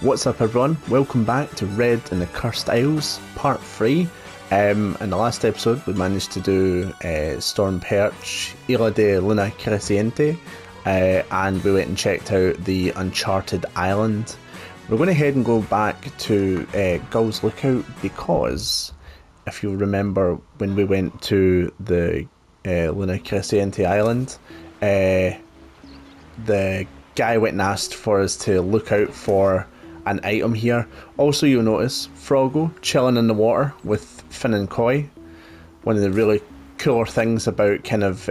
What's up everyone, welcome back to Red and the Cursed Isles, part 3. In the last episode we managed to do Storm Perch, Isla de Luna Creciente, and we went and checked out the Uncharted Island. We're going to head and go back to Gull's Lookout because, if you remember when we went to the Luna Creciente Island, the guy went and asked for us to look out for an item here. Also, you'll notice Froggo chilling in the water with Finn and Coy. One of the really cooler things about kind of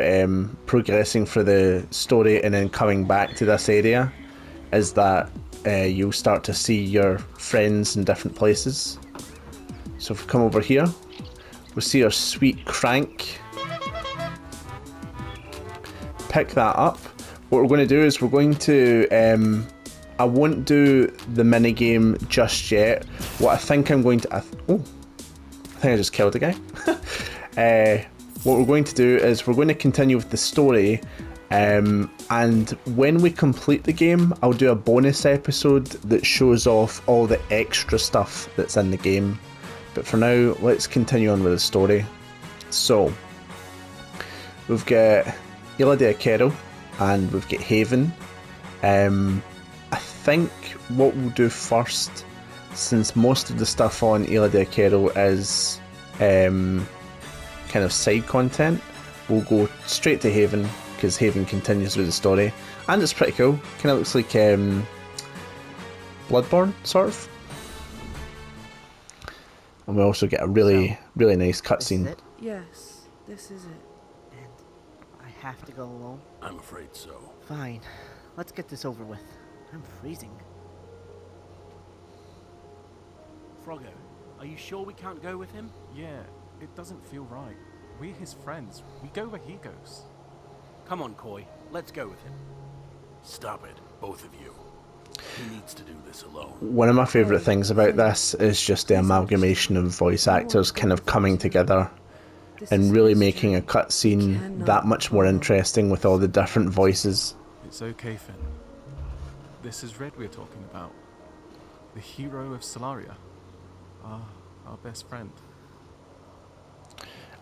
progressing through the story and then coming back to this area is that you'll start to see your friends in different places. So if we come over here, we'll see our sweet Crank. Pick that up. What we're going to do is we're going to I won't do the minigame just yet. What I think I'm going to... I think I just killed a guy. What we're going to do is we're going to continue with the story, and when we complete the game, I'll do a bonus episode that shows off all the extra stuff that's in the game. But for now, let's continue on with the story. So, we've got Isla de Aquero, and we've got Haven. I think what we'll do first, since most of the stuff on Isla de Aquero is kind of side content, we'll go straight to Haven, because Haven continues with the story, and it's pretty cool. Kind of looks like Bloodborne, sort of. And we also get a really nice cutscene. Yes, this is it. And I have to go alone? I'm afraid so. Fine. Let's get this over with. I'm freezing. Froggo, are you sure we can't go with him? Yeah, it doesn't feel right. We're his friends. We go where he goes. Come on, Coy. Let's go with him. Stop it, both of you. He needs to do this alone. One of my favourite things about this is just the amalgamation of voice actors kind of coming together and really making a cutscene that much more interesting with all the different voices. It's okay, Finn. This is Red we're talking about. The hero of Solaria. Our best friend.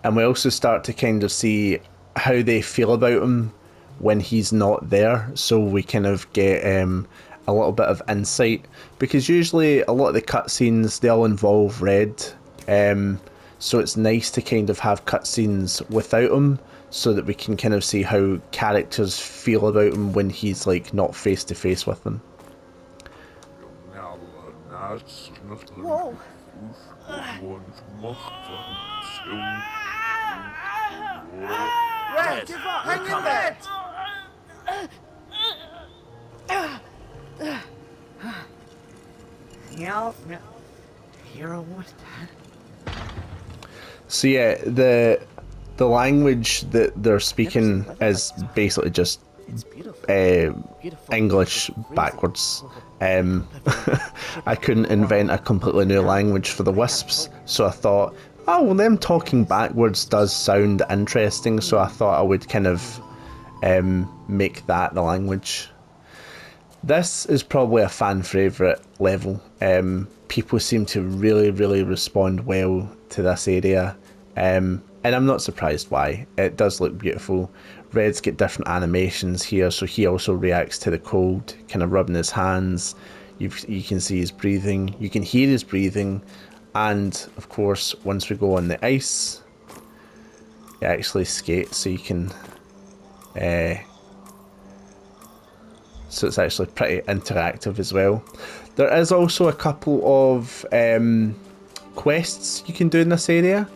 And we also start to kind of see how they feel about him when he's not there, so we kind of get a little bit of insight, because usually a lot of the cutscenes, they'll involve Red, so it's nice to kind of have cutscenes without him, so that we can kind of see how characters feel about him when he's like not face to face with them. Whoa! Red, Give up! hang in there! No. Hero what? So yeah, the language that they're speaking is basically just It's beautiful. English backwards. I couldn't invent a completely new language for the Wisps, so I thought, oh well, them talking backwards does sound interesting, so I thought I would kind of make that the language. This is probably a fan favourite level. People seem to really respond well to this area, and I'm not surprised why. It does look beautiful. Red's got different animations here, so he also reacts to the cold, kind of rubbing his hands. You can see his breathing, you can hear his breathing, and of course once we go on the ice, it actually skates, so you can so it's actually pretty interactive as well. There is also a couple of quests you can do in this area,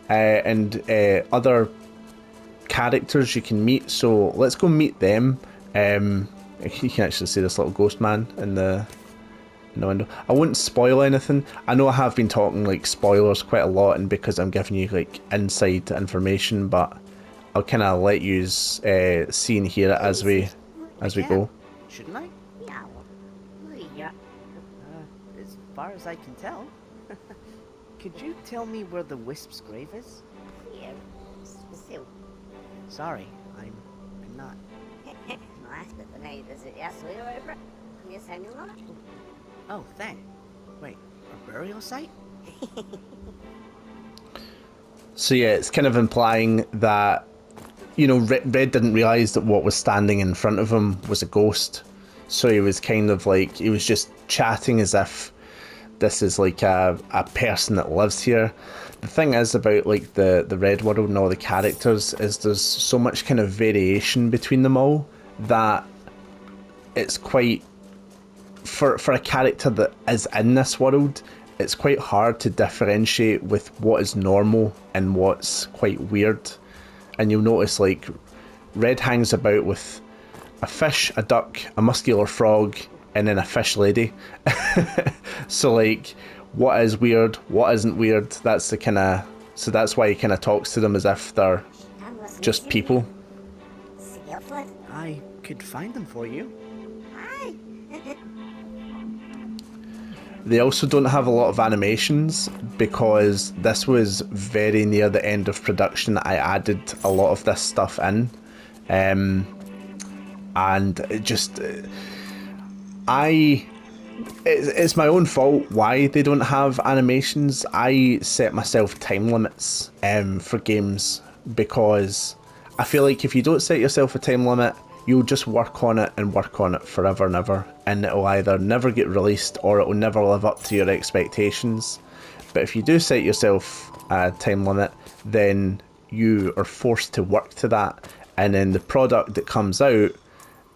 and other characters you can meet, so let's go meet them. You can actually see this little ghost man in the window. I wouldn't spoil anything. I know I have been talking like spoilers quite a lot, and because I'm giving you like inside information, but I'll kind of let you see and hear it as we go. Shouldn't I? Yeah. As far as I can tell. Could you tell me where the Wisp's grave is? Yeah. Sorry, I'm not. Oh, thanks. Wait, a burial site? So yeah, it's kind of implying that, you know, Red didn't realise that what was standing in front of him was a ghost. So he was kind of like, he was just chatting as if this is like a person that lives here. The thing is about like the Red world and all the characters is there's so much kind of variation between them all that it's quite, for a character that is in this world, it's quite hard to differentiate with what is normal and what's quite weird. And you'll notice like Red hangs about with a fish, a duck, a muscular frog, and then a fish lady. So like, what is weird, what isn't weird, that's the kind of, so that's why he kind of talks to them as if they're just people. I could find them for you. They also don't have a lot of animations because this was very near the end of production. I added a lot of this stuff in, and it just, it's my own fault why they don't have animations. I set myself time limits for games because I feel like if you don't set yourself a time limit, you'll just work on it forever and ever, and it'll either never get released or it'll never live up to your expectations. But if you do set yourself a time limit, then you are forced to work to that, and then the product that comes out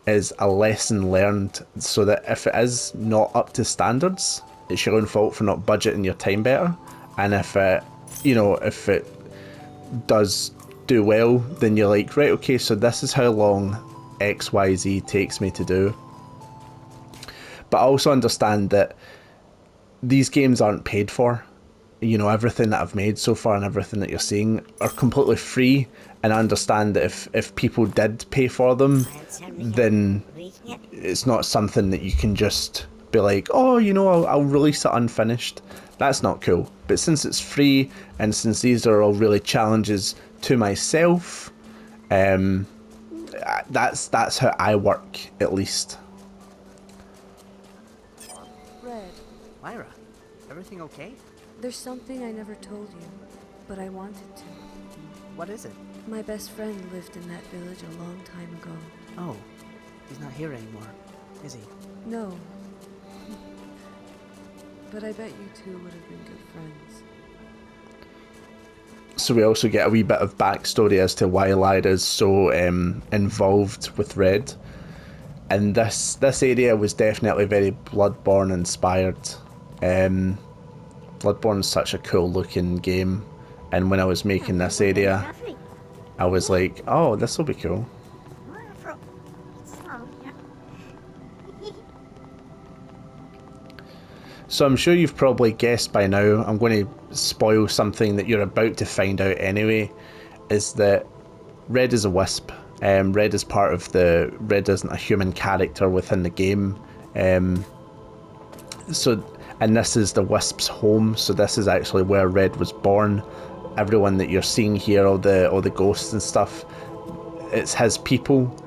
is a lesson learned, so that if it is not up to standards, it's your own fault for not budgeting your time better. And if it, you know, if it does do well, then you're like, right, okay, so this is how long XYZ takes me to do. But I also understand that these games aren't paid for. You know, everything that I've made so far and everything that you're seeing are completely free, and I understand that if people did pay for them, then it's not something that you can just be like, oh, you know, I'll release it unfinished. That's not cool. But since it's free, and since these are all really challenges to myself, that's how I work, at least. Red, Lyra, everything okay? there's something I never told you, but I wanted to. What is it? My best friend lived in that village a long time ago. Oh, he's not here anymore, is he? No. But I bet you two would have been good friends. So we also get a wee bit of backstory as to why Lyra is so involved with Red. And this area was definitely very Bloodborne inspired. Bloodborne's such a cool looking game, and when I was making this area, I was like, oh, this will be cool. So I'm sure you've probably guessed by now, I'm going to spoil something that you're about to find out anyway, is that Red is a wisp. Red is part of the... Red isn't a human character within the game. And this is the Wisp's home, so this is actually where Red was born. Everyone that you're seeing here, all the ghosts and stuff, it's his people.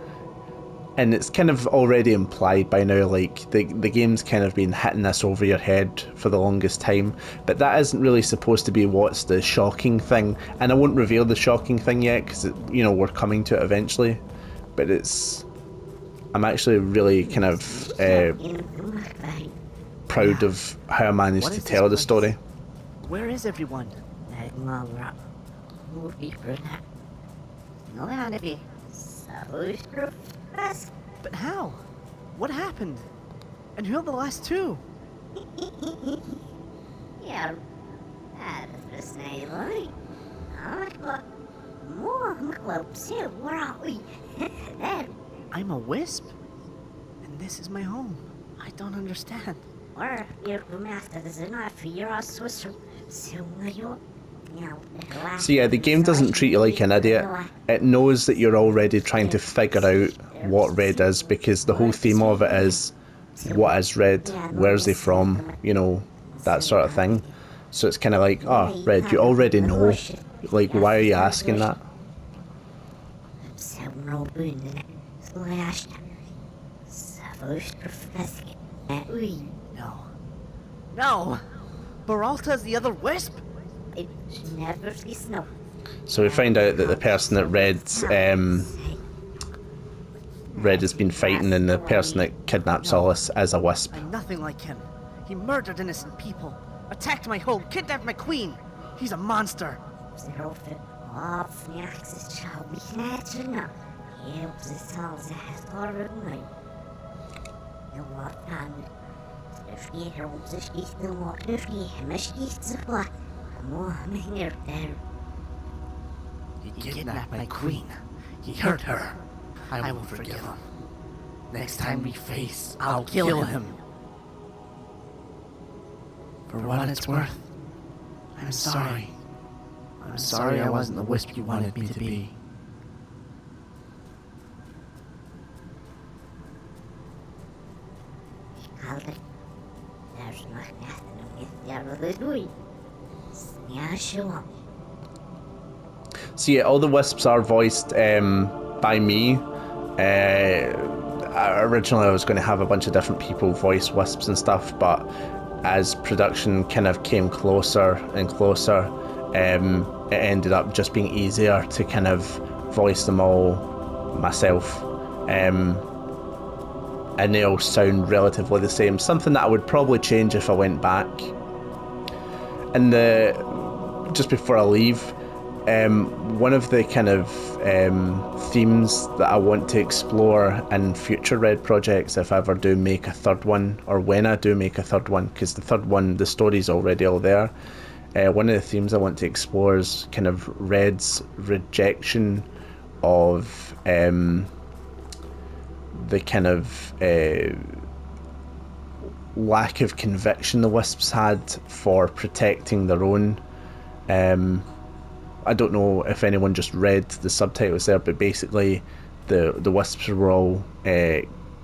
And it's kind of already implied by now, like, the game's kind of been hitting this over your head for the longest time, but that isn't really supposed to be what's the shocking thing. And I won't reveal the shocking thing yet, because, you know, we're coming to it eventually. But I'm actually really kind of proud of how I managed to tell the story. Where is everyone? But how? What happened? And who are the last two? I'm a wisp? And this is my home. I don't understand. So yeah, the game doesn't treat you like an idiot. It knows that you're already trying to figure out what Red is, because the whole theme of it is, what is Red? Where's he from? You know, that sort of thing. So it's kind of like, oh, Red, you already know. Like, why are you asking that? No, No! Beralta's the other wisp? So we find out that the person that Red has been fighting and the person that kidnaps Alice is a wisp. I'm nothing like him. He murdered innocent people, attacked my home, kidnapped my queen. He's a monster. He kidnapped my queen. He hurt her. I won't forgive him. Next time we face, I'll kill him. For what it's worth, I'm sorry. I'm sorry I wasn't the wisp you wanted me to be. So yeah, all the wisps are voiced by me. Originally I was going to have a bunch of different people voice wisps and stuff, but as production kind of came closer and closer, it ended up just being easier to kind of voice them all myself. And they all sound relatively the same. Something that I would probably change if I went back. And just before I leave, one of the kind of themes that I want to explore in future Red projects, if I ever do make a third one, or when I do make a third one, because the third one, the story's already all there. One of the themes I want to explore is kind of Red's rejection of the kind of lack of conviction the Wisps had for protecting their own. I don't know if anyone just read the subtitles there, but basically the Wisps were all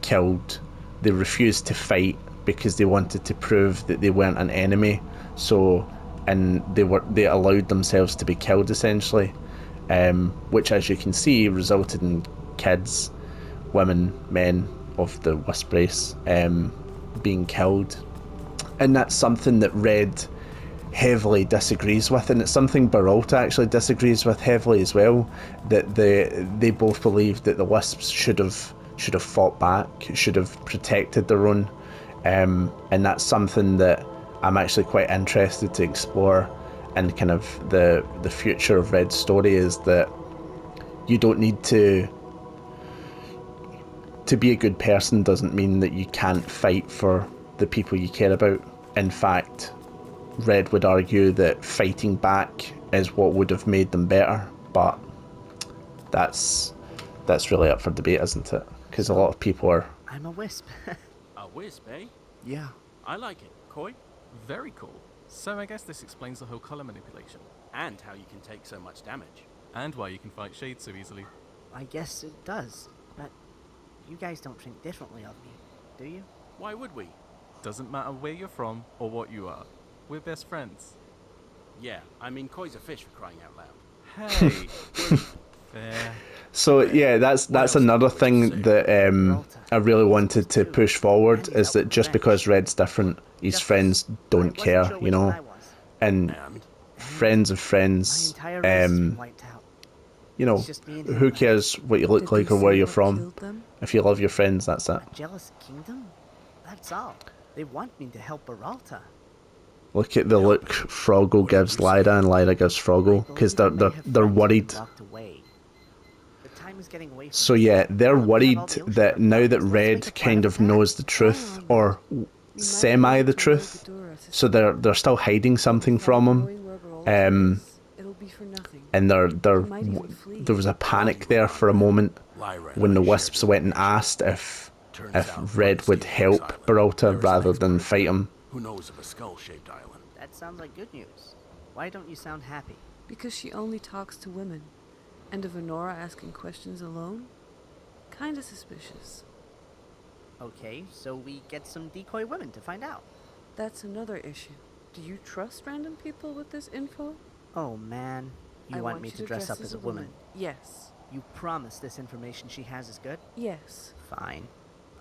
killed. They refused to fight because they wanted to prove that they weren't an enemy. So, and they allowed themselves to be killed essentially, which, as you can see, resulted in kids, women, men of the Wisp race being killed. And that's something that Red heavily disagrees with, and it's something Beralta actually disagrees with heavily as well, that they both believe that the Wisps should have fought back, should have protected their own, and that's something that I'm actually quite interested to explore. And kind of the future of Red's story is that you don't need to be a good person doesn't mean that you can't fight for the people you care about. In fact, Red would argue that fighting back is what would have made them better, but that's really up for debate, isn't it? Because a lot of people are... I'm a wisp. A wisp, eh? Yeah. I like it. Koi? Very cool. So I guess this explains the whole color manipulation. And how you can take so much damage. And why you can fight shades so easily. I guess it does, but you guys don't think differently of me, do you? Why would we? Doesn't matter where you're from or what you are. We're best friends. Yeah, I mean, Koi's a fish for crying out loud. Hey! Fair. So yeah, that's another thing that I really wanted to push forward, is that just because Red's different, his friends don't care, you know? And friends of friends, you know, who cares what you look Did like they or where say you're what from? killed them? If you love your friends, that's it. A jealous kingdom? That's all. They want me to help Beralta. Look at the look Froggo gives Lyra and Lyra gives Froggo, because they're worried. So yeah, they're worried that now that Red kind of knows the truth, or semi the truth, so they're still hiding something from him. And there was a panic there for a moment when the Wisps went and asked if Red would help Beralta rather than fight him. Who knows of a skull-shaped island? That sounds like good news. Why don't you sound happy? Because she only talks to women. And of Honora asking questions alone? Kinda suspicious. Okay, so we get some decoy women to find out. That's another issue. Do you trust random people with this info? Oh man, you want me to dress up as a woman? Yes. You promise this information she has is good? Yes. Fine,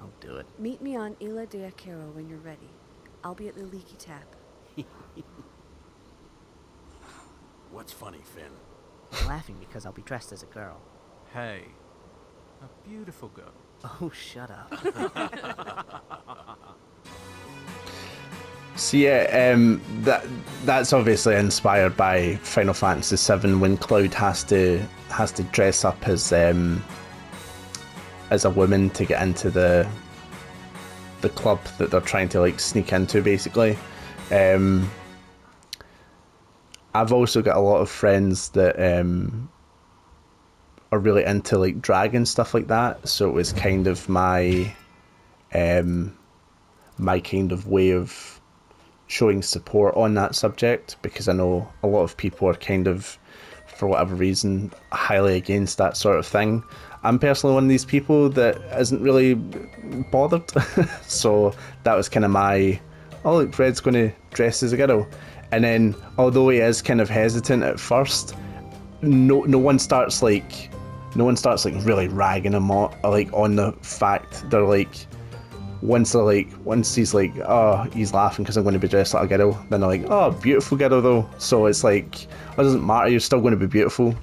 I'll do it. Meet me on Isla de Acero when you're ready. I'll be at the leaky tap. What's funny, Finn? I'm laughing because I'll be dressed as a girl. Hey, a beautiful girl. Oh, shut up. So yeah, that's obviously inspired by Final Fantasy VII when Cloud has to dress up as a woman to get into the club that they're trying to like sneak into, basically. I've also got a lot of friends that are really into like drag and stuff like that, so it was kind of my my kind of way of showing support on that subject, because I know a lot of people are kind of, for whatever reason, highly against that sort of thing. I'm personally one of these people that isn't really bothered. So that was kind of my, oh look, Fred's going to dress as a girl. And then, although he is kind of hesitant at first, no one starts like really ragging him on the fact. They're like, once he's like, oh, he's laughing because I'm going to be dressed like a girl, then they're like, oh, beautiful girl though. So it's like, it doesn't matter, you're still going to be beautiful.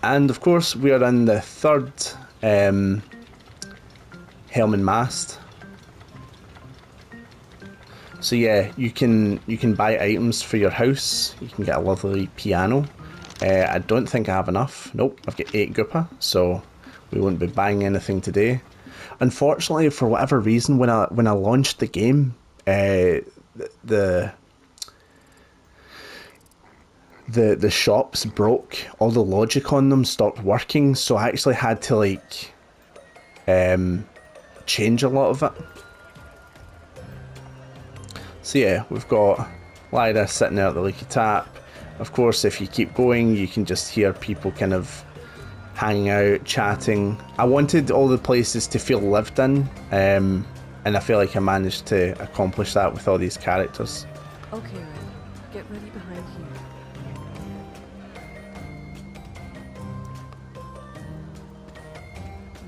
And of course, we are in the third Helm and Mast. So yeah, you can buy items for your house. You can get a lovely piano. I don't think I have enough. Nope, I've got 8 Goopa, so we won't be buying anything today. Unfortunately, for whatever reason, when I launched the game, the shops broke. All the logic on them stopped working, so I actually had to like change a lot of it. So yeah, we've got Lyra sitting there at the leaky tap. Of course, if you keep going, you can just hear people kind of hanging out, chatting. I wanted all the places to feel lived in, and I feel like I managed to accomplish that with all these characters. Okay, Red. Get ready behind here.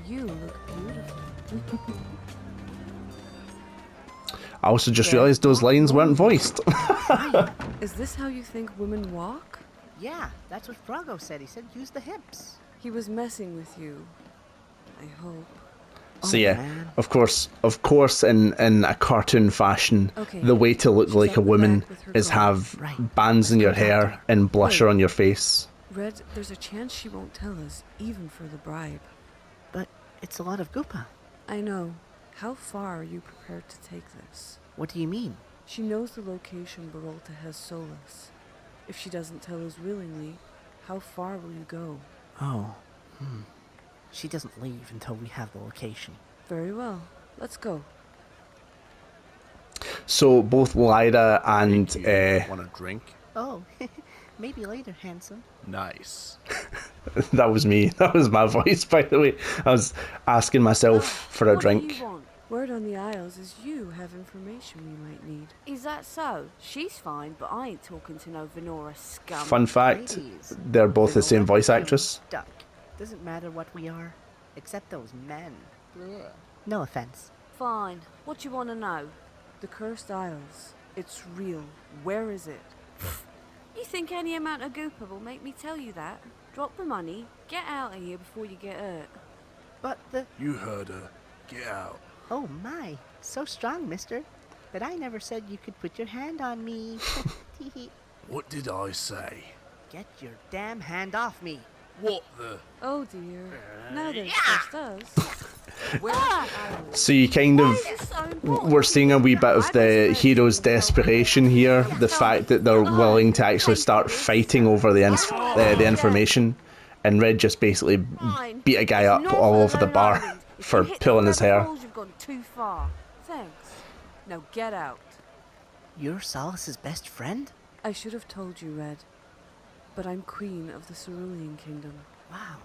You look beautiful. I also just realised those lines weren't voiced. Is this how you think women walk? Yeah, that's what Frogo said. He said use the hips. He was messing with you. I hope. So Oh, yeah, man. of course, in a cartoon fashion, Okay, the way to look she's like up a the woman back with her is girl. have Right. bands in your Let's go hair after and blusher Wait. on your face. Red, there's a chance she won't tell us, even for the bribe. But it's a lot of Goopa. I know. How far are you prepared to take this? What do you mean? She knows the location Berolta has Solus. If she doesn't tell us willingly, how far will you go? Oh, She doesn't leave until we have the location. Very well. Let's go. So both Lyra and Want a drink? Oh, maybe later, handsome. Nice. that was me. That was my voice, by the way. I was asking myself for a What do drink. you want? Word on the Isles is you have information we might need. Is that so? She's fine, but I ain't talking to no Venora scum. Fun fact, Ladies, they're both the same Venora, voice you actress. Duck. Doesn't matter what we are, except those men. Blech. No offense. Fine. What you want to know? The Cursed Isles. It's real. Where is it? You think any amount of gooper will make me tell you that? Drop the money, get out of here before you get hurt. But the... You heard her. Get out. Oh my, so strong, mister. But I never said you could put your hand on me. What did I say? Get your damn hand off me. What the? Oh dear. Now that it's just us. Where is the island? So you kind of, So important. we're seeing a wee bit of the hero's desperation here. The fact that they're willing to actually start fighting over the information, and Red just basically Fine. beat a guy It's up normal all over the Lone bar Island. If for you hit the pulling his hair. rebels, you've gone too far. Thanks. Now get out. You're Solace's best friend? I should have told you, Red. But I'm queen of the Cerulean Kingdom. Wow.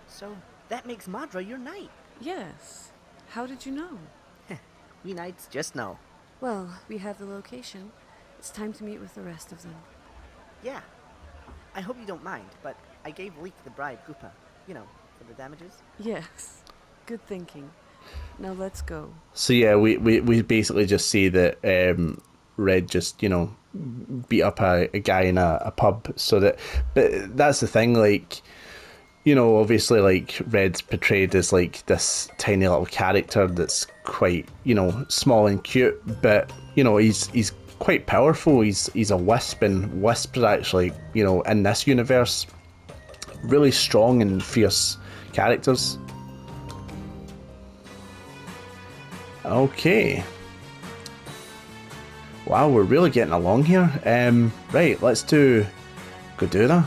So that makes Madra your knight. Yes. How did you know? We knights just know. Well, we have the location. It's time to meet with the rest of them. Yeah. I hope you don't mind, but I gave Leek the bribe, Goopa. You know, for the damages. Yes. Good thinking. Now let's go. So yeah, we basically just see that Red just, you know, beat up a guy in a pub. So that, but that's the thing, like, you know, obviously, like, Red's portrayed as like this tiny little character that's quite, you know, small and cute, but you know, he's quite powerful. He's a wisp, and wisps are actually, you know, in this universe, really strong and fierce characters. Okay. Wow, we're really getting along here. Right, let's do Godura.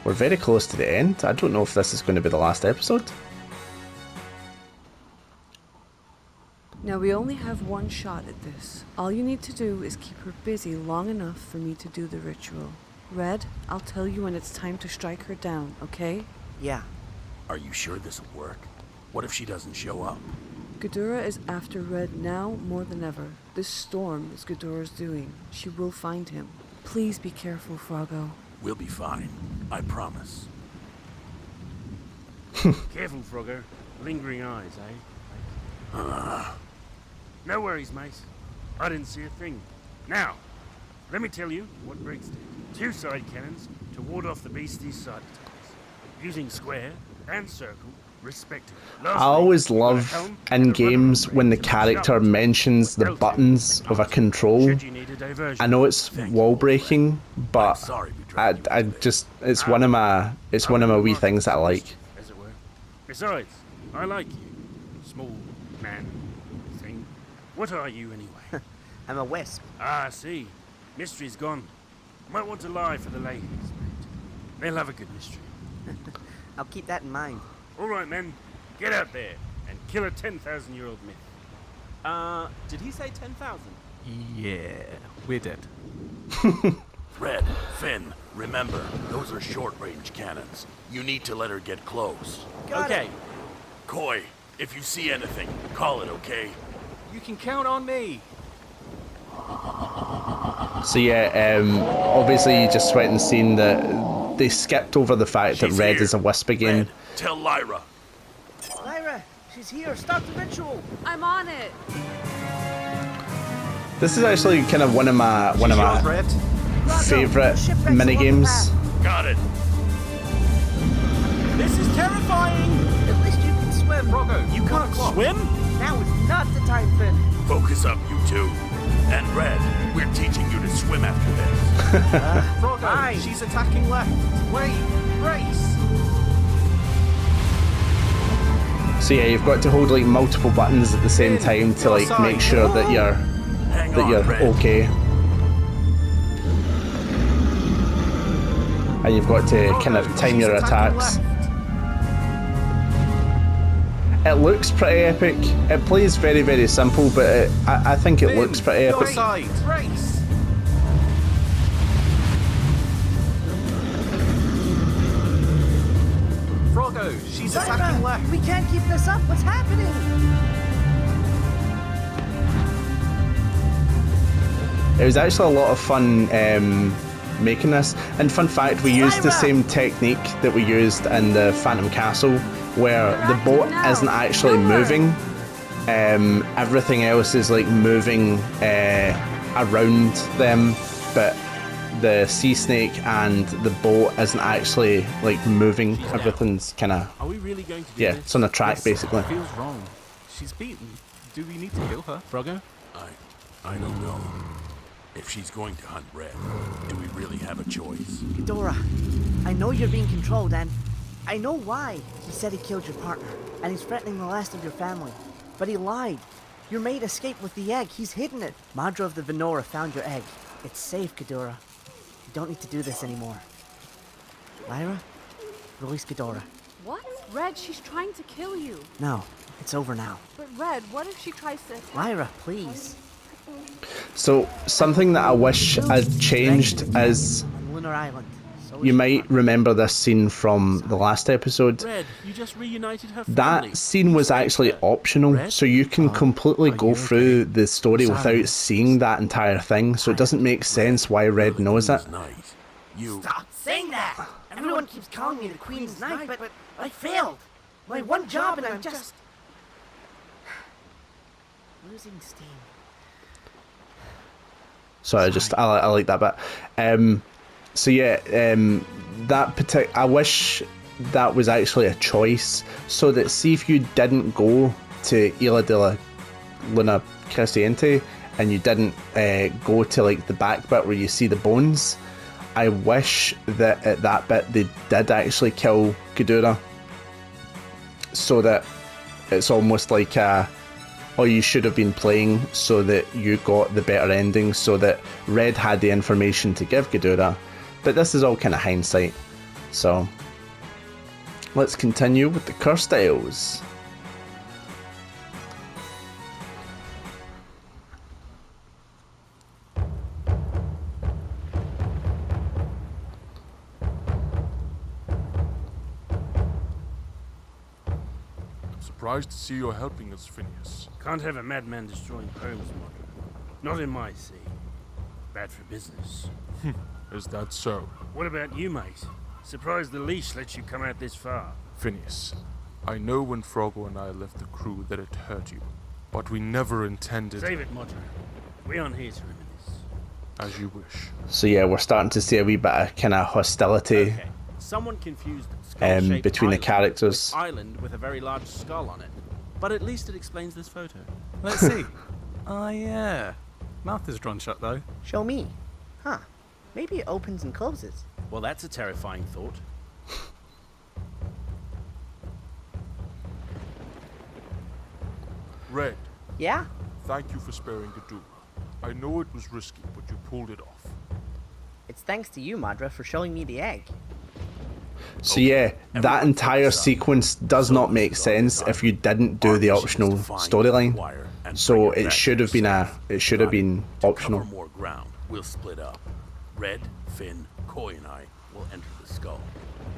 We're very close to the end. I don't know if this is going to be the last episode. Now we only have one shot at this. All you need to do is keep her busy long enough for me to do the ritual. Red, I'll tell you when it's time to strike her down, okay? Yeah. Are you sure this'll work? What if she doesn't show up? Godura is after Red now more than ever. This storm is Godura's doing. She will find him. Please be careful, Froggo. We'll be fine. I promise. Careful, Froggo. Lingering eyes, eh? No worries, mate. I didn't see a thing. Now, let me tell you what Briggs did. 2 side cannons to ward off the beastie's side attacks, using square and circle, respectively. I always love in games when the character mentions the buttons of a control. I know it's wall breaking, but I just, it's one of my wee things that I like. As it were. Besides, I like you. Small man thing. What are you anyway? I'm a wisp. Ah, I see. Mystery's gone. Might want to lie for the ladies, mate. They'll have a good mystery. I'll keep that in mind. All right, men. Get out there and kill a 10,000-year-old myth. Did he say 10,000? Yeah, we're dead. Red, Finn, remember, those are short-range cannons. You need to let her get close. Okay, Koi, if you see anything, call it, okay? you can count on me. So yeah, obviously you just went and seen that they skipped over the fact that She's Red here. is a wisp again. Red, tell Lyra. Lyra, she's here. Stop the ritual. I'm on it. This is actually kind of one of my Red. favourite mini games. Got it. This is terrifying. At least you can swim. Froggo, you can't swim? Now is not the time, Finn. Focus up, you two. And Red, we're teaching you to swim after this. Froggo, Fine. she's attacking left. Wait, brace. So yeah, you've got to hold like multiple buttons at the same time to like make sure that you're Hang on, Red. okay. And you've got to kind of time your attacks. It looks pretty epic. It plays very, very simple, but I think it looks pretty Your epic. side, brace. Froggo, she's attacking Lyra, left. we can't keep this up. What's happening? It was actually a lot of fun making this. And fun fact, we used the same technique that we used in the Phantom Castle, where the boat isn't actually moving. Everything else is like moving around them, but the sea snake and the boat isn't actually like moving. Everything's kind of, Are we really going to do yeah, this? it's on a track basically. Feels wrong. She's beaten. Do we need to kill her? Froggo? I don't know. If she's going to hunt Red, do we really have a choice? Dora, I know you're being controlled, and I know why. He said he killed your partner, and he's threatening the last of your family. But he lied. Your mate escaped with the egg. He's hidden it. Madra of the Venora found your egg. It's safe, Ghidorah. You don't need to do this anymore. Lyra, release Ghidorah. What? Red, she's trying to kill you. No, it's over now. But Red, what if she tries to attack? Lyra, please. So something that I wish I'd changed is, On Lunar Island. So you is might Madra. remember this scene from the last episode. Red, you just reunited her family. That scene was actually optional, so you can completely go through the story without seeing that entire thing, so it doesn't make sense why Red knows it. Night. You. Stop saying that! Everyone keeps calling me the Queen's Knight, but I failed. My one job, and I'm just... losing steam. So I like that bit. So yeah, I wish that was actually a choice, so that see if you didn't go to Isla de la Luna Creciente and you didn't go to like the back bit where you see the bones, I wish that at that bit they did actually kill Ghidorah, so that it's almost like you should have been playing so that you got the better ending, so that Red had the information to give Ghidorah. But this is all kind of hindsight. So let's continue with the Cursed Isles. Surprised to see you're helping us, Phineas. Can't have a madman destroying homes, Modra. Not in my sea. Bad for business. Is that so? What about you, mate? Surprised the leash lets you come out this far. Phineas, I know when Froggo and I left the crew that it hurt you, but we never intended... Save it, Modra. We aren't here to reminisce. As you wish. So yeah, we're starting to see a wee bit of kind of hostility. Okay. Someone confused skull-shaped between the island characters. with island with a very large skull on it. But at least it explains this photo. Let's see. Oh, yeah. Mouth is drawn shut, though. Show me. Huh. Maybe it opens and closes. Well, that's a terrifying thought. Red, Yeah? thank you for sparing Ghidorah. I know it was risky, but you pulled it off. It's thanks to you, Madra, for showing me the egg. So yeah, that entire sequence does not make sense if you didn't do the optional storyline. So it should have been optional. Cover more ground. We'll split up. Red, Finn, Koi, and I will enter the skull.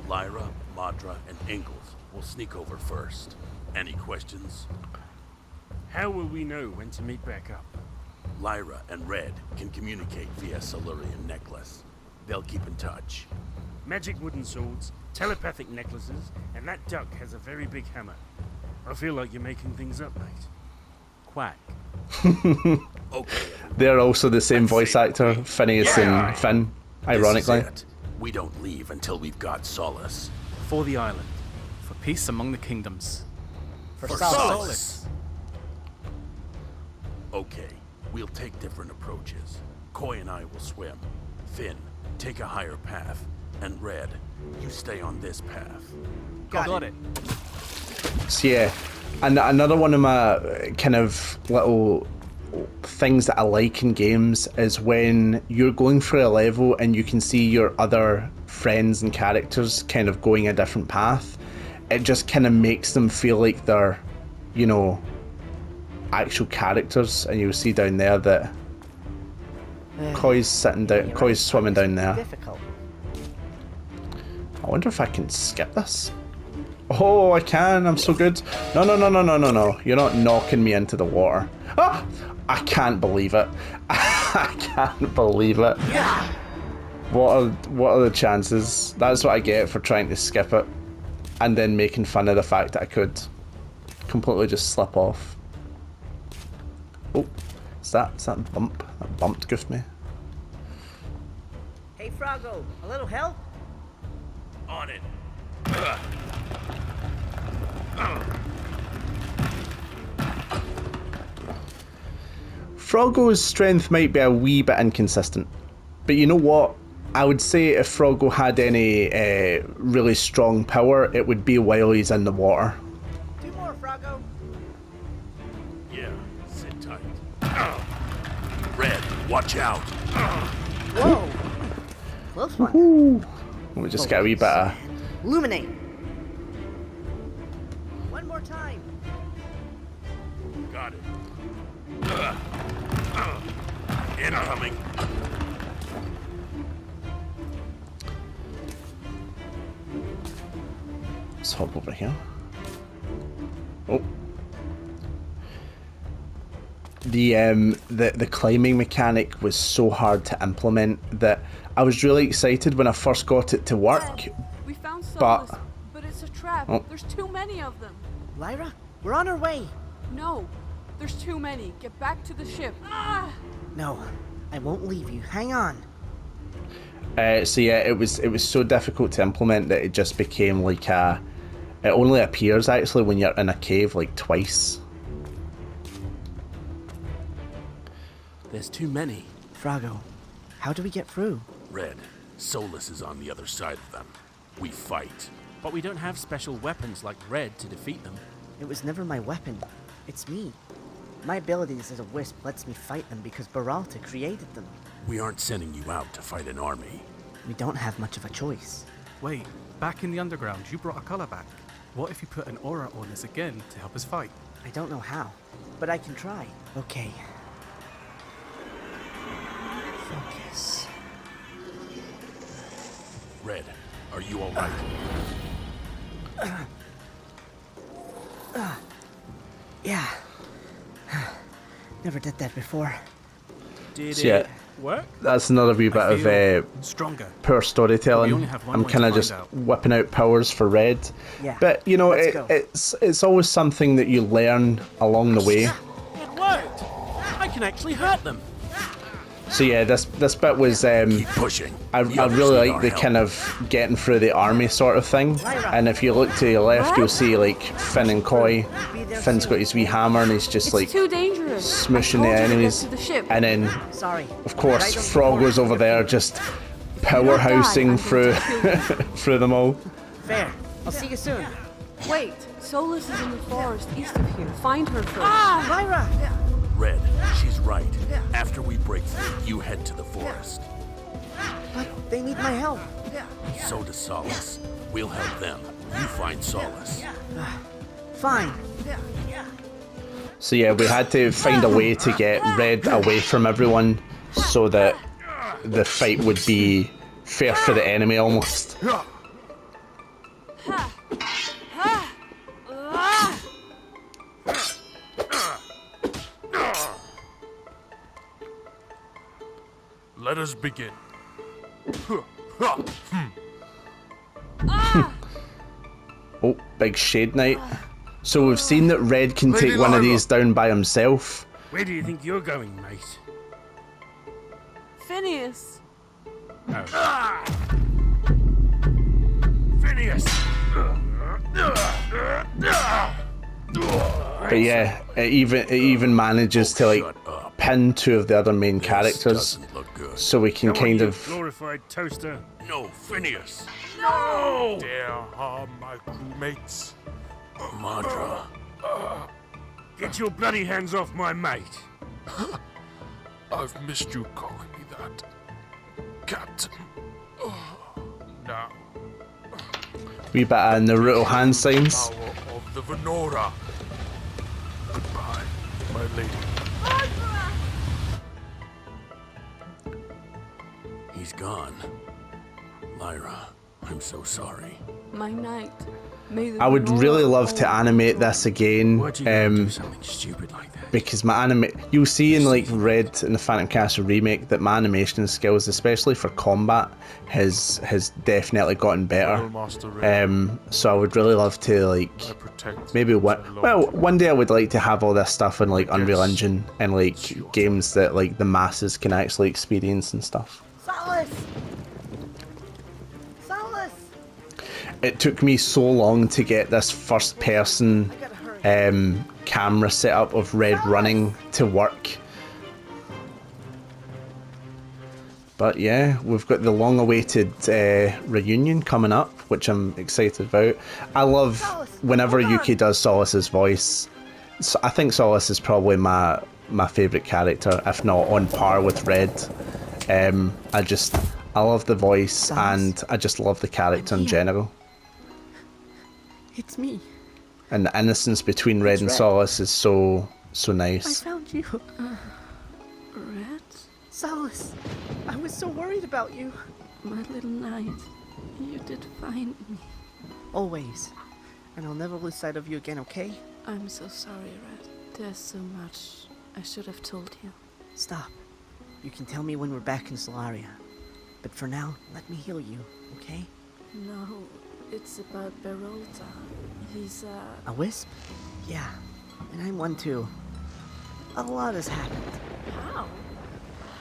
Lyra, Madra, and Ingalls will sneak over first. Any questions? How will we know when to meet back up? Lyra and Red can communicate via Silurian necklace. They'll keep in touch. Magic wooden swords, telepathic necklaces, and that duck has a very big hammer. I feel like you're making things up, mate. Quack. Okay. They're also the same voice actor, Phineas and Finn, ironically. This is it. We don't leave until we've got Solace. For the island. For peace among the kingdoms. For Solace! Okay, we'll take different approaches. Koi and I will swim. Finn, take a higher path. And Red, you stay on this path. Got it. So yeah, and another one of my kind of little things that I like in games is when you're going through a level and you can see your other friends and characters kind of going a different path. It just kind of makes them feel like they're, you know, actual characters. And you'll see down there that Koi's sitting down, Koi's swimming down there. Difficult. I wonder if I can skip this. Oh, I can. I'm so good. No, no, no, no, no, no, no. You're not knocking me into the water. Ah! I can't believe it. I can't believe it. What are the chances? That's what I get for trying to skip it and then making fun of the fact that I could completely just slip off. Oh, is that bump? That bumped goofed me. Hey, Froggo, a little help? On it. Froggo's strength might be a wee bit inconsistent, but you know what? I would say if Froggo had any really strong power, it would be while he's in the water. 2 more, Froggo. Yeah, sit tight. Red, watch out. Whoa. Close one. Ooh. We just get a wee bit of... Illuminate. One more time. Got it. Incoming. Let's hop over here. Oh. The climbing mechanic was so hard to implement that I was really excited when I first got it to work. We found But- Solace, but it's a trap. Oh. There's too many of them. Lyra, we're on our way. No, There's too many. Get back to the ship. No, I won't leave you. Hang on. So yeah, it was so difficult to implement that it just became like a. It only appears actually when you're in a cave like twice. There's too many. Froggo, how do we get through? Red, Solus is on the other side of them. We fight. But we don't have special weapons like Red to defeat them. It was never my weapon. It's me. My abilities as a wisp lets me fight them because Beralta created them. We aren't sending you out to fight an army. We don't have much of a choice. Wait, back in the underground, you brought a color back. What if you put an aura on us again to help us fight? I don't know how, but I can try. Okay. Focus. Red, are you all right? Yeah. Never did that before. Did So, yeah, it work? that's another wee bit of Stronger. poor We storytelling. only have one I'm way to kind of find just out. whipping out powers for Red. Yeah, But you know, let's go. it's always something that you learn along the way. It worked! I can actually hurt them. So yeah, this bit was Keep pushing. I The others really need like our the help. kind of getting through the army sort of thing. And if you look to your left, you'll see like Finn and Coy. Finn's got his wee hammer and he's just It's like too dangerous. smooshing I the told you to get enemies. to the ship. And then, Sorry. of course, Right on the Froggo's corner. over there just power don't die, housing I'm through going to kill you. through them all. Fair. I'll see you soon. Wait, Solus is in the forest east of here. Find her first. Lyra! Red, she's right. After we break through, you head to the forest. But they need my help. So does Solus. We'll help them. You find Solus. Fine. So yeah, we had to find a way to get Red away from everyone so that the fight would be fair for the enemy almost. Let us begin. Oh, big Shade Knight. So we've seen that Red can Lady take one of Lyra. these down by himself. Where do you think you're going, mate? Phineas. Phineas! But yeah, it even manages to like Shut up. pin two of the other main This characters, doesn't look good. so we can Come on, kind you of. glorified toaster. No, Phineas. Dare harm my crewmates. Madra. Get your bloody hands off my mate. I've missed you calling me that, Captain. Now, Wee bit of Naruto hand signs. power of the Venora. Goodbye, my lady. He's gone. Lyra, I'm so sorry. My knight. May the I would Venora really love to always animate this again. Why'd you gotta do something stupid like that? Because you'll see in like Red in the Phantom Castle remake that my animation skills, especially for combat, has definitely gotten better. Master Red, So I would really love to like I protect maybe those one. I love. Well, one day I would like to have all this stuff in like Unreal Yes. Engine and like games that like the masses can actually experience and stuff. Solace! Solace! It took me so long to get this first person camera setup of Red running to work. But yeah, we've got the long-awaited reunion coming up, which I'm excited about. I love whenever Yuki does Solus's voice. So I think Solus is probably my favourite character, if not on par with Red. I love the voice, Solus? and I just love the character in general. It's me. And the innocence between Red and Red. Solus is so I nice. found you. Red, Solace! I was so worried about you. my little knight. You did find me. Always. And I'll never lose sight of you again, okay? I'm so sorry, Red. There's so much I should have told you. Stop. You can tell me when we're back in Solaria. But for now, let me heal you, okay? No, it's about Berolta. He's A wisp? Yeah. And I'm one too. A lot has happened. How?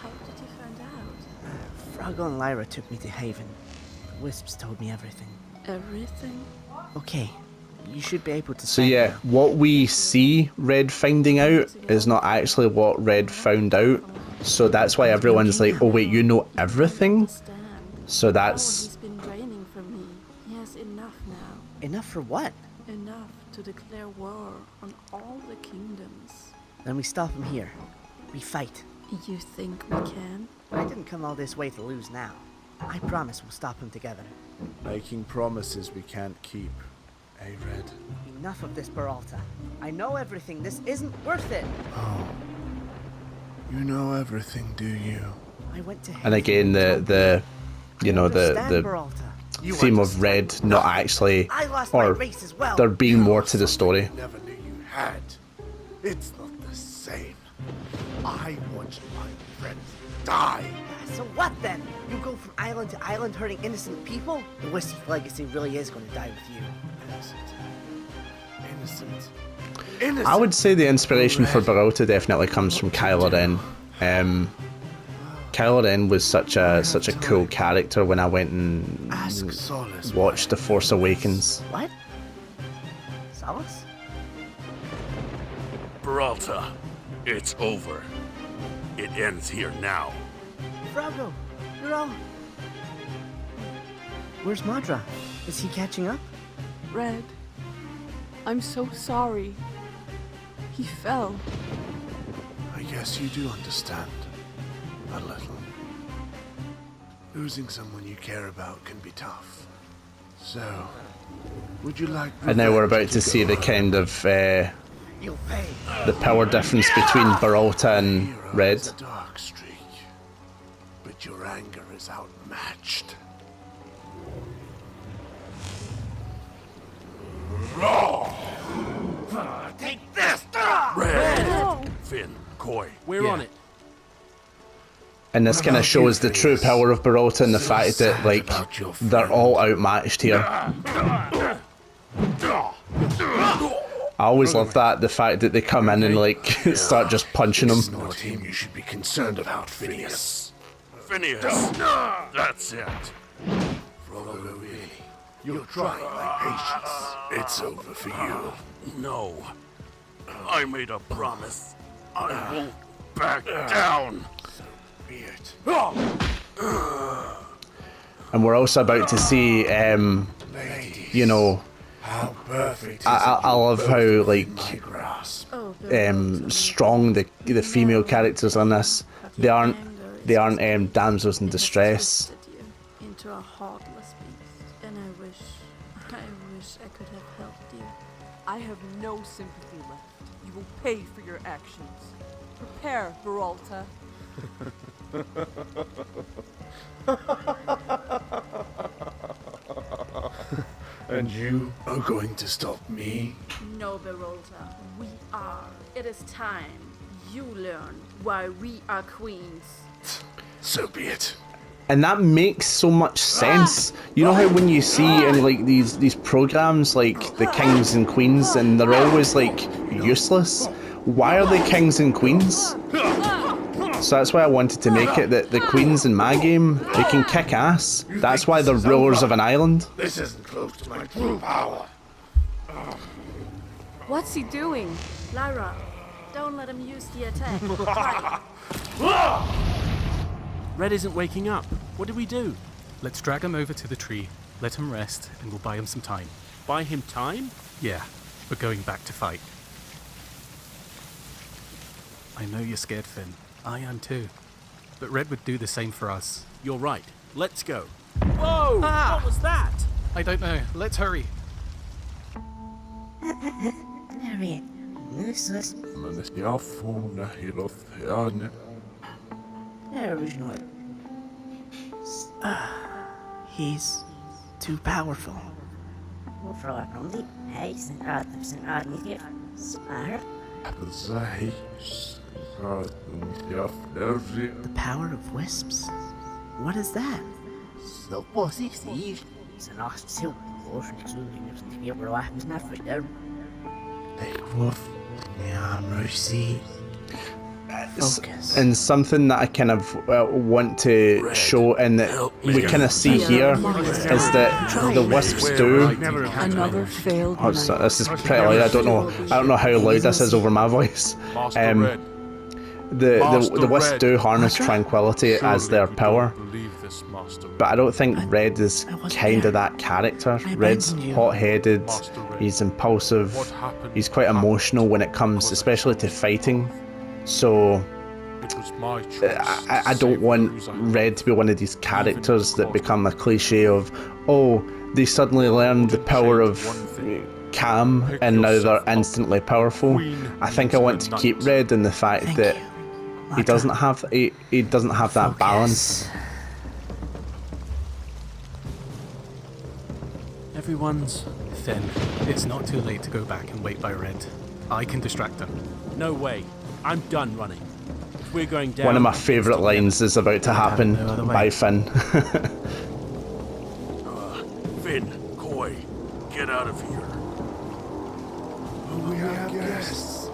How did you find out? Froggo and Lyra took me to Haven. The Wisps told me everything. Everything? Okay, you should be able to So thank yeah, them. what we see Red finding out is not actually what Red found out. So that's why everyone's like, oh wait, you know everything? Understand. So Oh, that's... he's been draining from me. He has enough now. Enough for what? Enough to declare war on all the kingdoms. Then we stop him here. We fight. You think we can? I didn't come all this way to lose now. I promise we'll stop him together. Making promises we can't keep. Eh, Red? Enough of this, Peralta. I know everything. This isn't worth it. Oh. You know everything, do you? I went to And again, the you know, Understand, the Peralta. theme of Red not actually, I lost my or race as well. there being more to the story. Never knew you had. It's not the same. I watched my friends die. So what then? You go from island to island hurting innocent people? The Wisps' legacy really is going to die with you. Innocent. I would say the inspiration for Peralta definitely comes from Kylo Ren. Kylo Ren was such a cool character when I went and Ask Solace. watched The Force Awakens. What? Solace? Peralta, it's over. It ends here now. Froggo, you're all... Where's Madra? Is he catching up? Red, I'm so sorry. He fell. I guess you do understand. A little. Losing someone you care about can be tough. So, would you like... And now we're about revenge to see the go kind of You'll pay. the power difference between Peralta and Hero Red. has a dark streak, but your anger is outmatched. Take this! Red! Finn, Coy, We're on it. And this kind of shows the true power of Peralta and the fact that, like, they're all outmatched here. I always love that, the fact that they come in and, like, start just punching them. It's not him you should be concerned about, Phineas. Phineas! That's it. Frodo, really, you're trying my patience. It's over for you. No. I made a promise. I won't back down. Be it. And we're also about to see, Ladies, you know, how perfect is I love how, like, my grasp. Oh, strong the female characters on this. They aren't damsels in distress. Into a heartless beast, and I wish I could have helped you. I have no sympathy left. You will pay for your actions. Prepare, Peralta. And you are going to stop me? No, Berolta, we are. It is time you learn why we are queens. So be it. And that makes so much sense. You know how when you see in like these programs like the kings and queens and they're always like useless? Why are they kings and queens? So that's why I wanted to make it that the queens in my game, they can kick ass. That's why they're rulers of an island. This isn't close to my true power. What's he doing? Lyra, don't let him use the attack. Red isn't waking up. What do we do? Let's drag him over to the tree, let him rest, and we'll buy him some time. Buy him time? Yeah, we're going back to fight. I know you're scared, Finn. I am too. But Red would do the same for us. You're right. Let's go. Whoa! What was that? I don't know. Let's hurry. Harriet, useless. He's too powerful. The power of wisps? What is that? Focus. And something that I kind of want to show, and that we kind of see here, is that the wisps do. Another failed Oh, night. this is pretty loud. I don't know how loud this is over my voice. Master Red, The wisps do harness tranquility as their power, believe this, Master Red. but I don't think Red is kind of that character. Red's hot-headed, Master Red. he's impulsive, What happened? he's quite emotional when it comes, especially to fighting. So It was my choice. I don't want Red to be one of these characters that become a cliche of, oh, they suddenly learned the power of Cam and now they're instantly powerful. I think I want to keep Red in the fact that he doesn't have that balance. Everyone's Finn, it's not too late to go back and wait by Red. I can distract them. no way. I'm done running. If we're going down. One of my favourite lines is about to happen no other way. by Finn. Finn, Coy, get out of here. We have guests.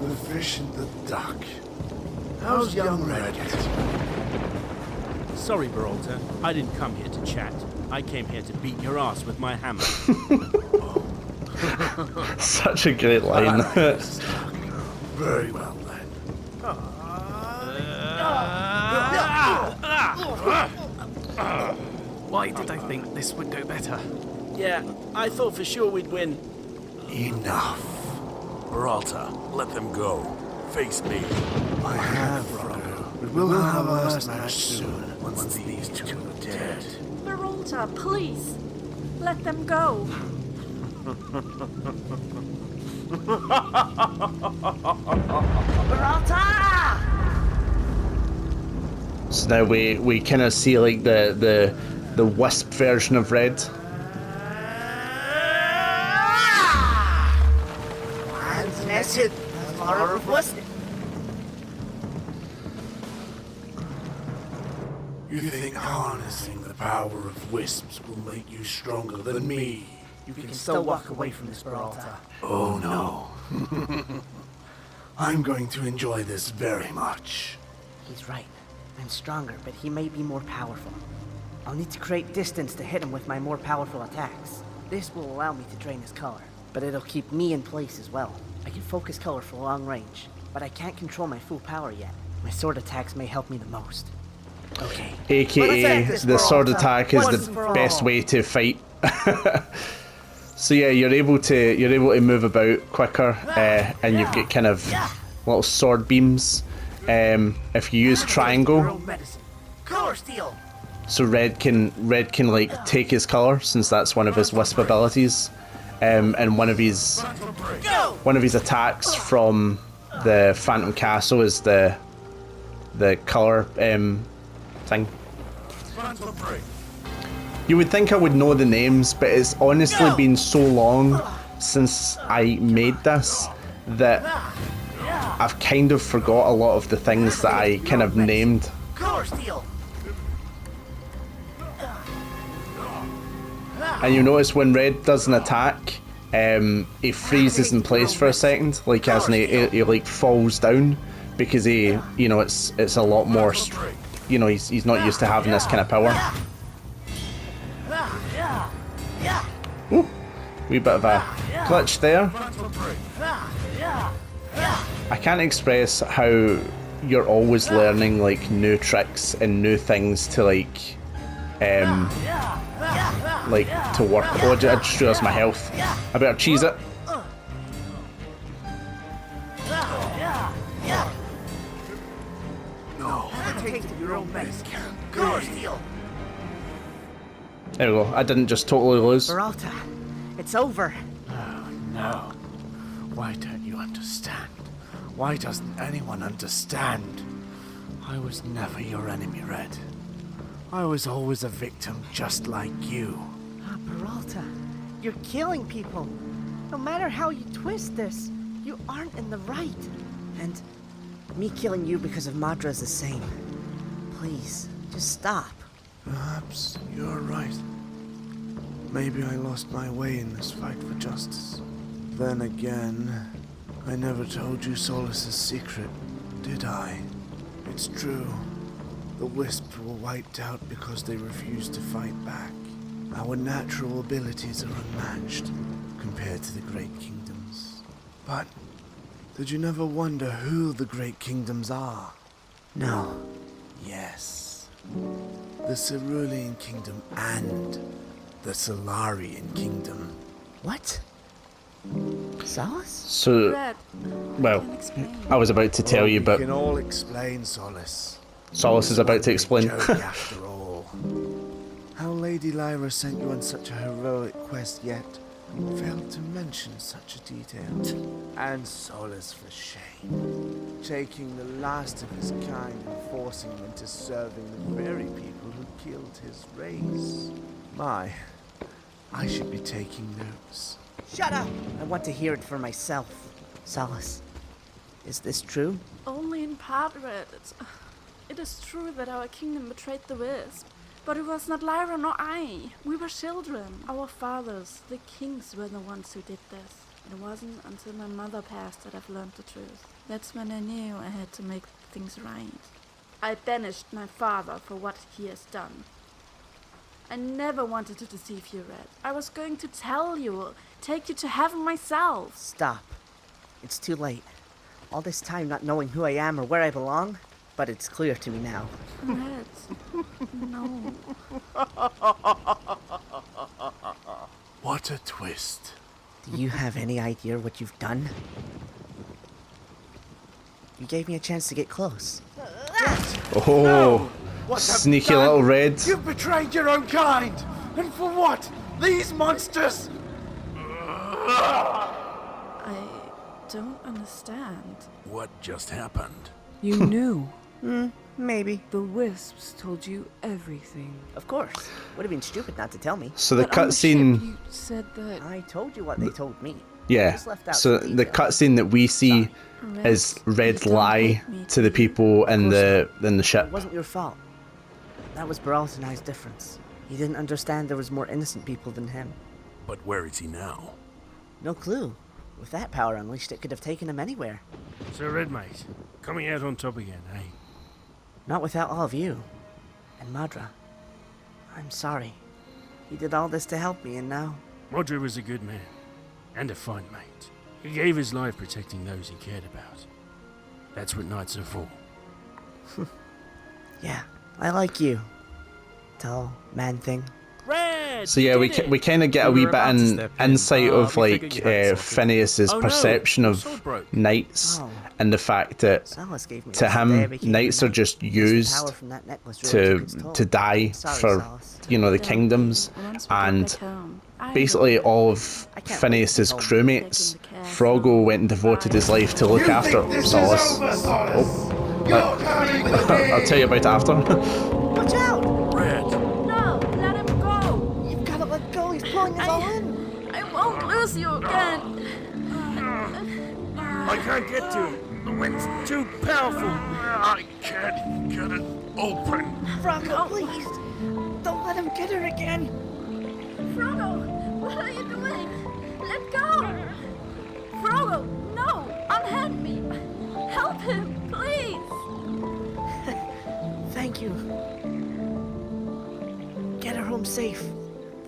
The fish and the duck. How's young Red? Sorry, Beralta. I didn't come here to chat. I came here to beat your ass with my hammer. Such a great line. Very well then. Why did I think this would go better? Yeah, I thought for sure we'd win. Enough. Peralta, let them go. Face me. I have, Frodo. We'll have our last match soon, once these two are dead. Beralta, please. Let them go. So now we kind of see like the wisp version of Red. You think harnessing the power of wisps will make you stronger than me? You can still walk away from this, Beralta. Oh no. I'm going to enjoy this very much. He's right. I'm stronger, but he may be more powerful. I'll need to create distance to hit him with my more powerful attacks. This will allow me to drain his color, but it'll keep me in place as well. I can focus color for long range, but I can't control my full power yet. My sword attacks may help me the most. Okay. AKA the sword attack is the best way to fight. So yeah, you're able to move about quicker, and you've got kind of little sword beams. If you use triangle, Color steal! so Red can like take his color, since that's one of his wisp abilities. And one of his attacks from the Phantom Castle is the color thing. You would think I would know the names, but it's honestly been so long since I made this that I've kind of forgot a lot of the things that I kind of named. Color steal! And you notice when Red does an attack, he freezes in place for a second, like as in he like falls down, because it's a lot more, he's not used to having this kind of power. Ooh, wee bit of a glitch there. I can't express how you're always learning like new tricks and new things to like to work. Oh, I just realised my health. I better cheese it. There we go. I didn't just totally lose. Beralta, it's over. No. Why don't you understand? Why doesn't anyone understand? I was never your enemy, Red. I was always a victim just like you. Beralta, you're killing people. No matter how you twist this, you aren't in the right. And me killing you because of Madra is the same. Please, just stop. Perhaps you're right. Maybe I lost my way in this fight for justice. Then again, I never told you Solus's secret. did I? It's true. The Wisps were wiped out because they refused to fight back. Our natural abilities are unmatched compared to the Great Kingdoms. But did you never wonder who the Great Kingdoms are? No. Yes. The Cerulean Kingdom and the Solarian Kingdom. What? Solace? So, Red, well, can explain. I was about to tell you, We but can all explain, Solace. Solace is about to explain. Joke after all. How Lady Lyra sent you on such a heroic quest, yet failed to mention such a detail. And Solace for shame. Taking the last of his kind and forcing them into serving the very people who killed his race. My, I should be taking notes. Shut up! I want to hear it for myself. Solace, is this true? Only in part, Red. It is true that our kingdom betrayed the Wisp. But it was not Lyra nor I. We were children. Our fathers, the kings, were the ones who did this. It wasn't until my mother passed that I've learned the truth. That's when I knew I had to make things right. I banished my father for what he has done. I never wanted to deceive you, Red. I was going to tell you, take you to heaven myself. Stop. It's too late. All this time not knowing who I am or where I belong, but it's clear to me now. Red, no. What a twist. Do you have any idea what you've done? You gave me a chance to get close. Oh, What have sneaky you done? little Red. You betrayed your own kind! And for what? These monsters! I don't understand. What just happened? You knew. Maybe. The Wisps told you everything. Of course. Would have been stupid not to tell me. So the But on ship, cutscene, you said that. I told you what they told me. yeah. Just left out So some the details. cutscene that we see Red, is Red you don't lie hate me, to the do you? people in course the ship. It wasn't your fault. That was Baral's and I's difference. He didn't understand there was more innocent people than him. But where is he now? No clue. With that power unleashed, it could have taken him anywhere. So, Red Mate, coming out on top again, eh? Not without all of you. And Madra. I'm sorry. He did all this to help me, and now... Roger was a good man. And a fine mate. He gave his life protecting those he cared about. That's what knights are for. Yeah, I like you. Tall, man thing. Red! So yeah, we kind of get a We wee were bit about to in step in. insight of We figured like you had something. Phineas's Oh, no, perception your of sword broke. knights Oh. and the fact that Solace gave me to this the day I him became knights a are knight. just Guess the power used from that necklace really took its to toll. die Sorry, for Solace. the Don't. kingdoms, Once we get and back home, I basically will. all of I can't Phineas's wait to go crewmates, back in the castle. Froggo went and devoted his life to look after Solace. I'll tell you about it after. Watch out! Red! No, let him go! You've got to let go. He's pulling us all in. I won't lose you again! I can't get to him. The wind's too powerful. I can't get it open. Froggo, please. Don't let him get her again. Frodo, what are you doing? Let go! Frodo, no! Unhand me! Help him, please! Thank you. Get her home safe,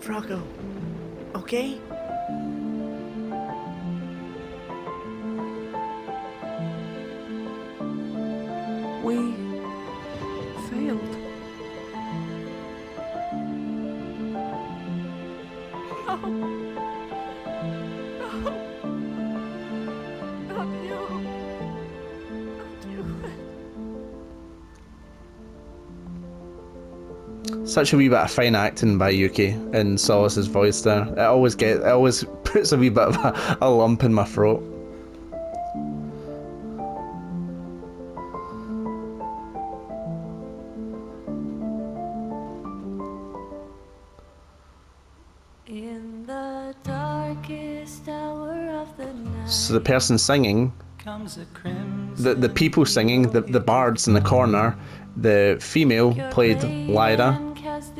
Froggo. Okay? We failed. No! Not you! Not you! Such a wee bit of fine acting by Yuki in Solace's voice there. It always puts a wee bit of a lump in my throat. In the darkest hour of the night. So the person singing, the people singing, the bards in the corner, the female played Lyra,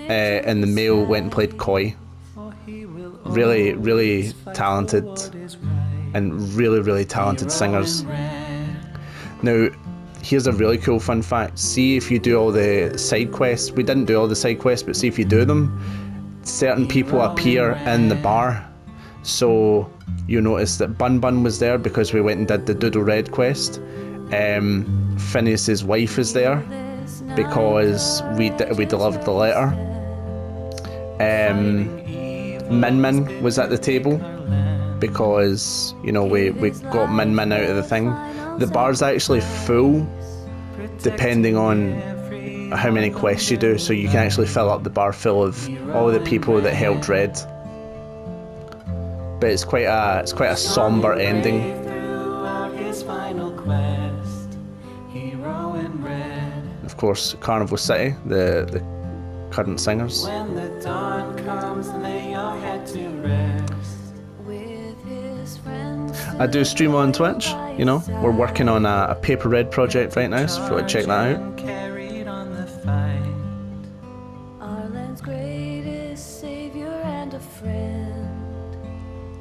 and the male went and played Koi. Really, really talented, and really, really talented singers. Now, here's a really cool fun fact. See if you do all the side quests. We didn't do all the side quests, but see if you do them, certain people appear in the bar. So you notice that Bun Bun was there because we went and did the Doodle Red quest. Phineas's wife is there because we delivered the letter. Min Min was at the table because, you know, we got Min Min out of the thing. The bar's actually full depending on how many quests you do, so you can actually fill up the bar full of all the people that helped Red. But it's quite a somber ending. Of course, Carnival City, the current singers. When the dawn comes, lay your head to rest. I do stream on Twitch, you know. We're working on a Paper Red project right now, so if you want to check that out. Carried on the fight. Our land's greatest savior and a friend.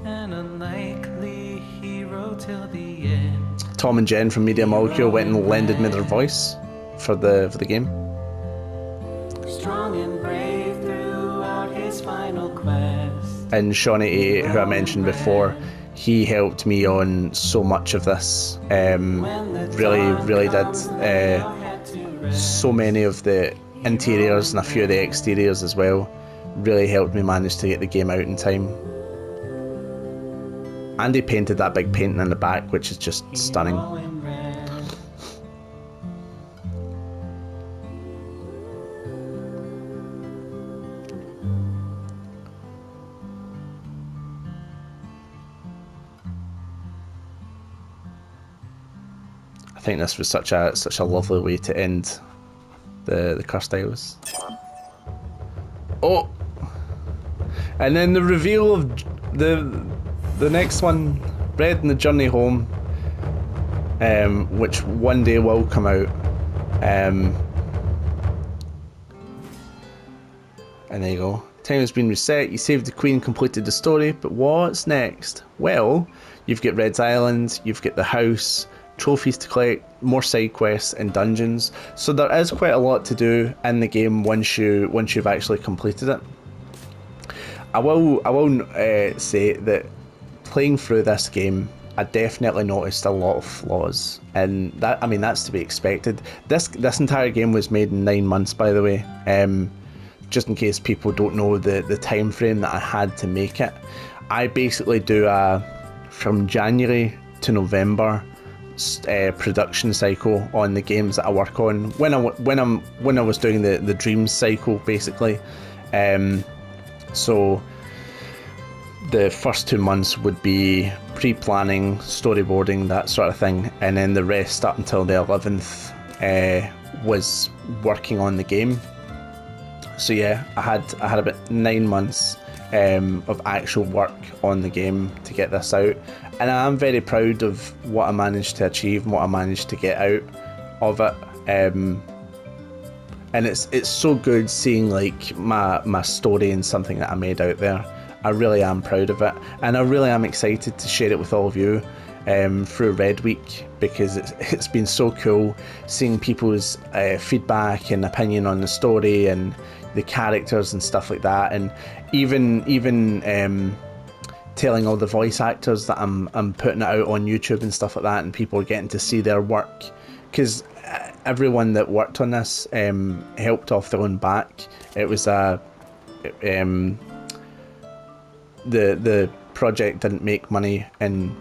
An unlikely hero till the end. Tom and Jen from Media Molecule went and lended me their voice for the game. Strong and brave throughout his final quest. And Shawnee88, who I mentioned before, he helped me on so much of this. Really did. So many of the interiors and a few of the exteriors as well really helped me manage to get the game out in time. And he painted that big painting in the back, which is just stunning. I think this was such a lovely way to end the Cursed Isles. Oh, and then the reveal of the next one, Red and the Journey Home, which one day will come out. And there you go. Time has been reset. You saved the Queen, completed the story, but what's next? Well, you've got Red's Island, you've got the house, trophies to collect, more side quests and dungeons. So there is quite a lot to do in the game once you've actually completed it. I will say that playing through this game, I definitely noticed a lot of flaws, and that, I mean, that's to be expected. This entire game was made in 9 months, by the way. Just in case people don't know the time frame that I had to make it. I basically do a from January to November production cycle on the games that I work on when I was doing the Dreams cycle, basically. So the first 2 months would be pre-planning, storyboarding, that sort of thing, and then the rest up until the 11th was working on the game. So yeah, I had about 9 months of actual work on the game to get this out, and I'm very proud of what I managed to achieve and what I managed to get out of it. And it's so good seeing like my story and something that I made out there. I really am proud of it, and I really am excited to share it with all of you through Red Week, because it's been so cool seeing people's feedback and opinion on the story and the characters and stuff like that, and even telling all the voice actors that I'm putting it out on YouTube and stuff like that, and people are getting to see their work, because everyone that worked on this helped off their own back. It was the project didn't make money, and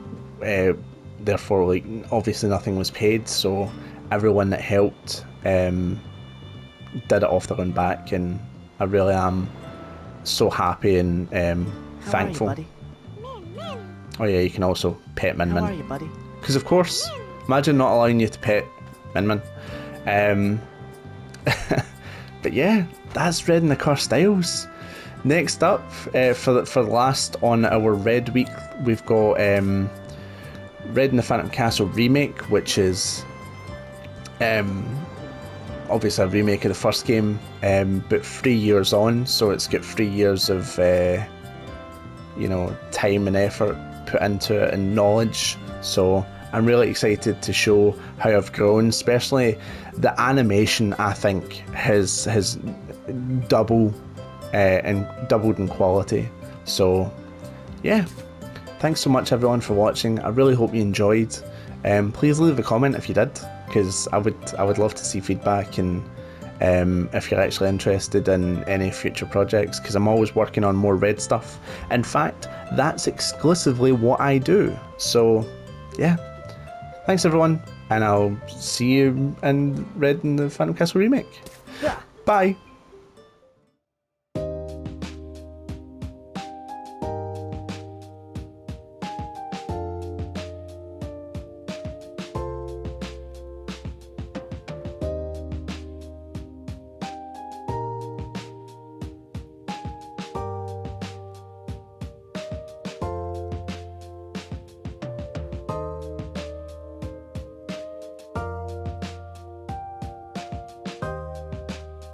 therefore, like, obviously nothing was paid, so everyone that helped did it off their own back, and I really am so happy and thankful. How are you, buddy? Oh yeah, you can also pet Min Min. How are you, buddy? Because of course, imagine not allowing you to pet Min Min. But yeah, that's Red and the Cursed Isles. Next up, for the last on our Red Week, we've got Red and the Phantom Castle Remake, which is obviously a remake of the first game, but 3 years on, so it's got 3 years of time and effort put into it and knowledge. So I'm really excited to show how I've grown, especially the animation. I think has doubled in quality. So yeah, thanks so much everyone for watching. I really hope you enjoyed. Please leave a comment if you did, because I would love to see feedback, and if you're actually interested in any future projects, because I'm always working on more Red stuff. In fact, that's exclusively what I do. So yeah, thanks everyone, and I'll see you in Red in the Phantom Castle remake. Bye.